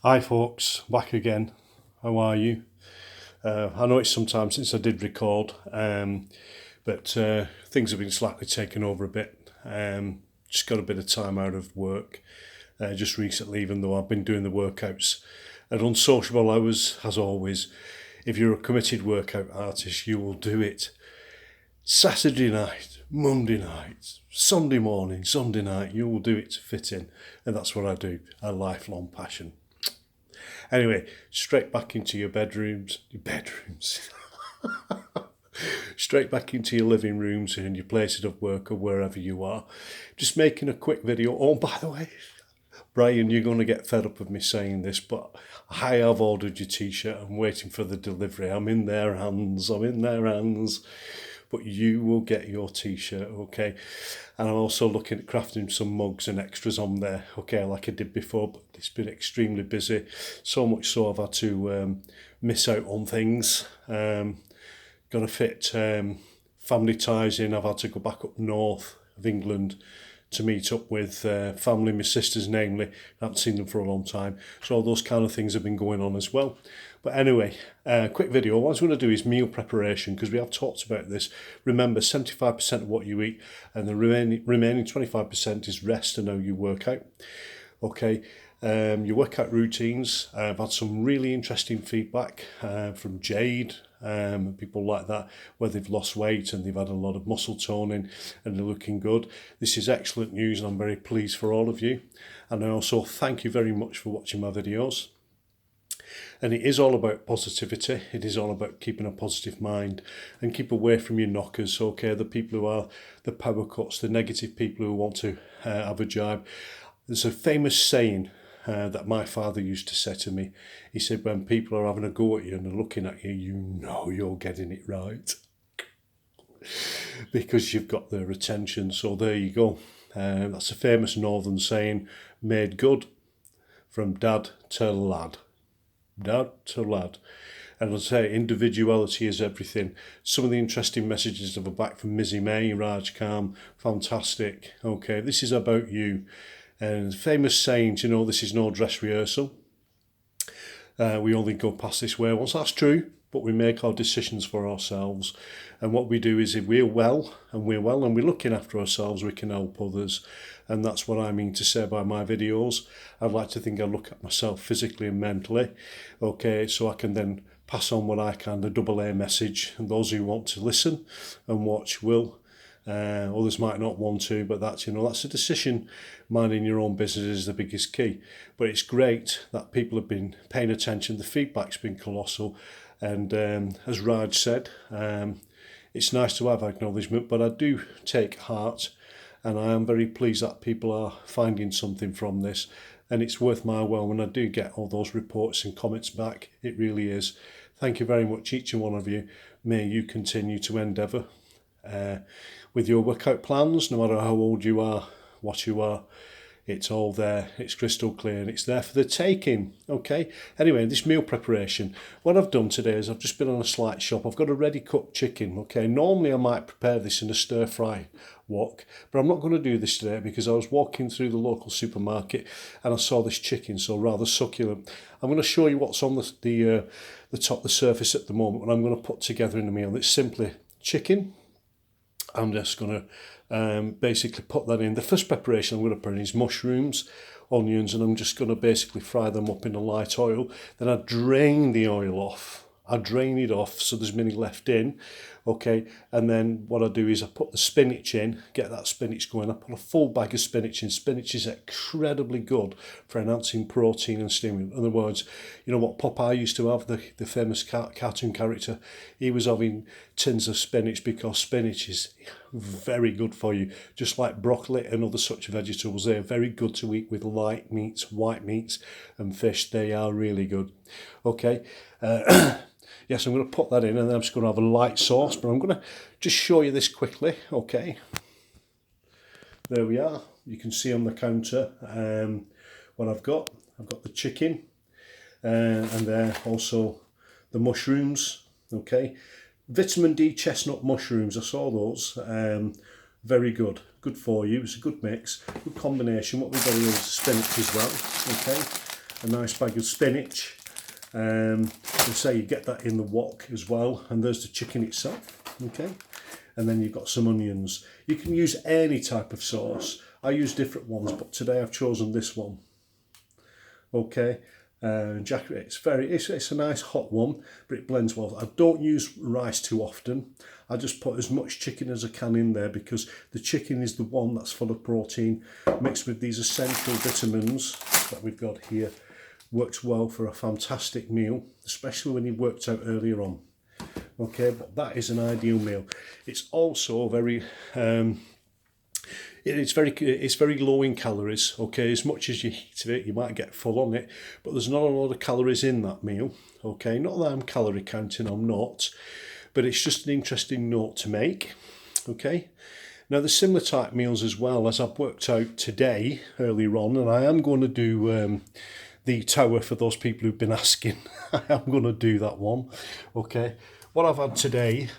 Hi folks, back again. How are you? I know it's some time since I did record, but things have been slightly taken over a bit. Just got a bit of time out of work just recently, even though I've been doing the workouts at unsociable hours, as always. If you're a committed workout artist, you will do it Saturday night, Monday night, Sunday morning, Sunday night. You will do it to fit in, and that's what I do, a lifelong passion. Anyway, straight back into your bedrooms, straight back into your living rooms and your places of work or wherever you are. Just making a quick video. Oh, by the way, Brian, you're going to get fed up of me saying this, but I have ordered your t-shirt. I'm waiting for the delivery. I'm in their hands. But you will get your t-shirt, okay? And I'm also looking at crafting some mugs and extras on there, okay, like I did before, but it's been extremely busy. So much so I've had to miss out on things. Got to fit family ties in. I've had to go back up north of England to meet up with family, my sisters namely. I haven't seen them for a long time. So all those kind of things have been going on as well. But anyway, quick video. What I was going to do is meal preparation, because we have talked about this. Remember, 75% of what you eat and the remaining 25% is rest and how you work out. Okay, your workout routines. I've had some really interesting feedback from Jade, people like that, where they've lost weight and they've had a lot of muscle toning and they're looking good. This is excellent news and I'm very pleased for all of you. And I also thank you very much for watching my videos. And it is all about positivity. It is all about keeping a positive mind and keep away from your knockers, okay? The people who are the power cuts, the negative people who want to have a jibe. There's a famous saying that my father used to say to me. He said, when people are having a go at you and they're looking at you, you know you're getting it right. Because you've got their attention. So there you go. That's a famous northern saying, made good from dad to lad. Dad to lad. And I'll say individuality is everything. Some of the interesting messages of a back from Mizzy May, Raj Khan, fantastic. Okay, this is about you. And famous sayings, this is no dress rehearsal. We only go past this way once. That's true, but we make our decisions for ourselves. And what we do is if we're well and we're looking after ourselves, we can help others. And that's what I mean to say by my videos. I'd like to think I look at myself physically and mentally, okay, so I can then pass on what I can, the double A message. And those who want to listen and watch will. Others might not want to, but that's a decision. Minding your own business is the biggest key. But it's great that people have been paying attention. The feedback's been colossal. And as Raj said, it's nice to have acknowledgement, but I do take heart. And I am very pleased that people are finding something from this. And it's worth my while when I do get all those reports and comments back. It really is. Thank you very much, each and one of you. May you continue to endeavour with your workout plans, no matter how old you are, what you are. It's all there. It's crystal clear and it's there for the taking. Okay. Anyway, this meal preparation. What I've done today is I've just been on a slight shop. I've got a ready cooked chicken. Okay. Normally I might prepare this in a stir fry wok, but I'm not going to do this today because I was walking through the local supermarket and I saw this chicken, so rather succulent. I'm going to show you what's on the top, the surface at the moment, and I'm going to put together in a meal. It's simply chicken. I'm just going to basically put that in. The first preparation I'm going to put in is mushrooms, onions, and I'm just going to basically fry them up in a light oil. Then I drain the oil off. I drain it off so there's many left in. Okay, and then what I do is I put the spinach in, get that spinach going. I put a full bag of spinach in. Spinach is incredibly good for enhancing protein and stimulant. In other words, you know what Popeye used to have, the famous cartoon character? He was having tins of spinach because spinach is very good for you. Just like broccoli and other such vegetables, they are very good to eat with light meats, white meats and fish. They are really good. Okay. Yes, I'm going to put that in and then I'm just going to have a light sauce, but I'm going to just show you this quickly, okay. There we are. You can see on the counter what I've got. I've got the chicken and there also the mushrooms, okay. Vitamin D chestnut mushrooms, I saw those, very good for you. It's a good mix, good combination. What we've got here is spinach as well, okay. a nice bag of spinach. And say you get that in the wok as well, and there's the chicken itself, okay? And then you've got some onions. You can use any type of sauce. I use different ones, but today I've chosen this one. Okay, Jack, it's a nice hot one, but it blends well. I don't use rice too often. I just put as much chicken as I can in there because the chicken is the one that's full of protein, mixed with these essential vitamins that we've got here. Works well for a fantastic meal, especially when you worked out earlier on. Okay, but that is an ideal meal. It's also very it's very low in calories. Okay, as much as you eat it, you might get full on it, but there's not a lot of calories in that meal. Okay, not that I'm calorie counting, I'm not, but it's just an interesting note to make. Okay, now there's similar type meals as well, as I've worked out today earlier on, and I am going to do the tower for those people who've been asking. I am going to do that one. Okay, what I've had today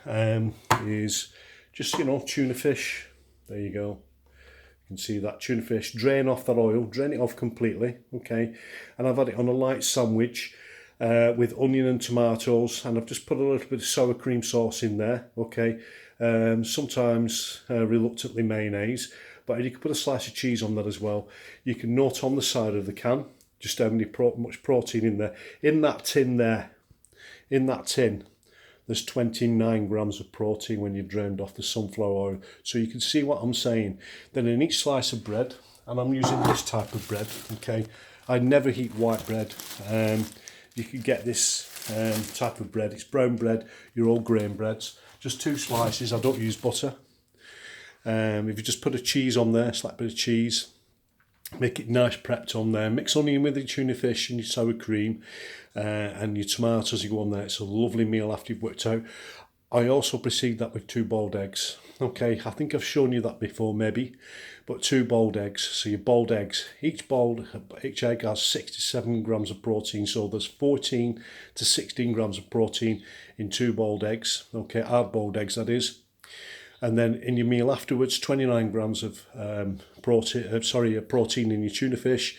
is just, tuna fish. There you go. You can see that tuna fish. Drain off that oil, drain it off completely. Okay, and I've had it on a light sandwich with onion and tomatoes, and I've just put a little bit of sour cream sauce in there. Okay, sometimes reluctantly mayonnaise, but you can put a slice of cheese on that as well. You can note on the side of the can just how much protein in there. In that tin there, there's 29 grams of protein when you've drained off the sunflower oil. So you can see what I'm saying. Then in each slice of bread, and I'm using this type of bread, okay? I never heat white bread. You can get this type of bread. It's brown bread, your all grain breads. Just 2 slices, I don't use butter. If you just put a cheese on there, slight bit of cheese, make it nice prepped on there, mix onion with the tuna fish and your sour cream and your tomatoes, you go on there. It's a lovely meal after you've worked out. I also precede that with 2 boiled eggs. Okay, I think I've shown you that before maybe, but 2 boiled eggs. So your boiled eggs, each egg has 6 to 7 grams of protein, so there's 14 to 16 grams of protein in 2 boiled eggs. Okay, hard boiled eggs that is. And then in your meal afterwards, 29 grams of protein in your tuna fish,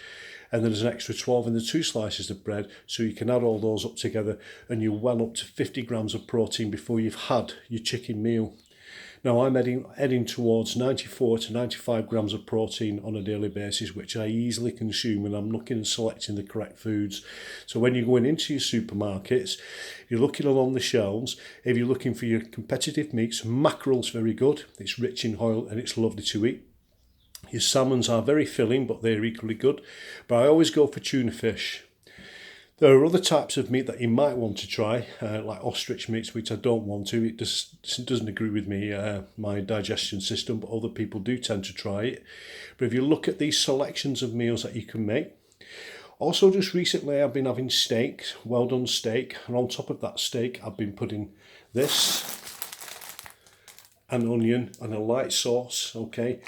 and then there's an extra 12 in the 2 slices of bread, so you can add all those up together and you're well up to 50 grams of protein before you've had your chicken meal. Now I'm heading towards 94 to 95 grams of protein on a daily basis, which I easily consume when I'm looking and selecting the correct foods. So when you're going into your supermarkets, you're looking along the shelves, if you're looking for your competitive meats, mackerel's very good, it's rich in oil and it's lovely to eat. Your salmons are very filling, but they're equally good. But I always go for tuna fish. There are other types of meat that you might want to try, like ostrich meats, which I don't want to. It just doesn't agree with me, my digestion system, but other people do tend to try it. But if you look at these selections of meals that you can make, also just recently I've been having steak, well done steak, and on top of that steak I've been putting this, an onion and a light sauce, okay,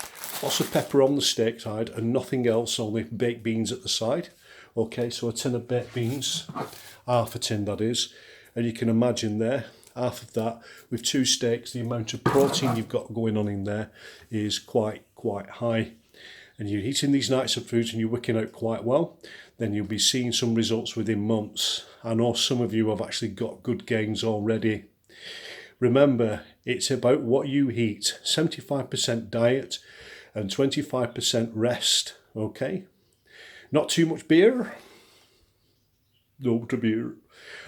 lots of pepper on the steak side and nothing else, only baked beans at the side. Okay, so a tin of baked beans, half a tin that is, and you can imagine there, half of that with 2 steaks, the amount of protein you've got going on in there is quite high. And you're eating these nights of foods and you're working out quite well, then you'll be seeing some results within months. I know some of you have actually got good gains already. Remember, it's about what you eat, 75% diet and 25% rest, okay? Not too much beer. No to beer.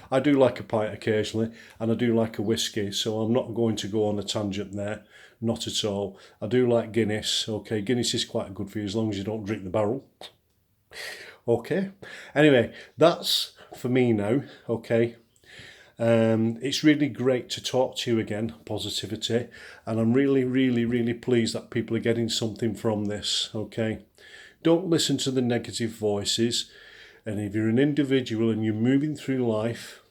I do like a pint occasionally, and I do like a whiskey, so I'm not going to go on a tangent there. Not at all. I do like Guinness. Okay, Guinness is quite good for you as long as you don't drink the barrel. Okay. Anyway, that's for me now. Okay. It's really great to talk to you again, positivity, and I'm really pleased that people are getting something from this. Okay. Don't listen to the negative voices, and if you're an individual and you're moving through life,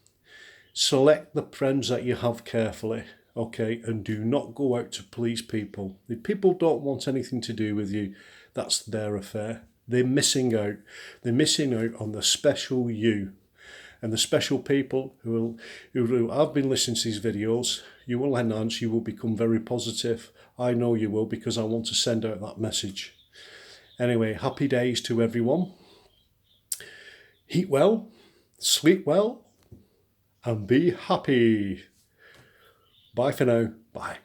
select the friends that you have carefully, okay, and do not go out to please people. If people don't want anything to do with you, that's their affair. They're missing out. They're missing out on the special you. And the special people who have been listening to these videos, you will enhance, you will become very positive. I know you will, because I want to send out that message. Anyway, happy days to everyone. eat well, sleep well, and be happy. Bye for now. Bye.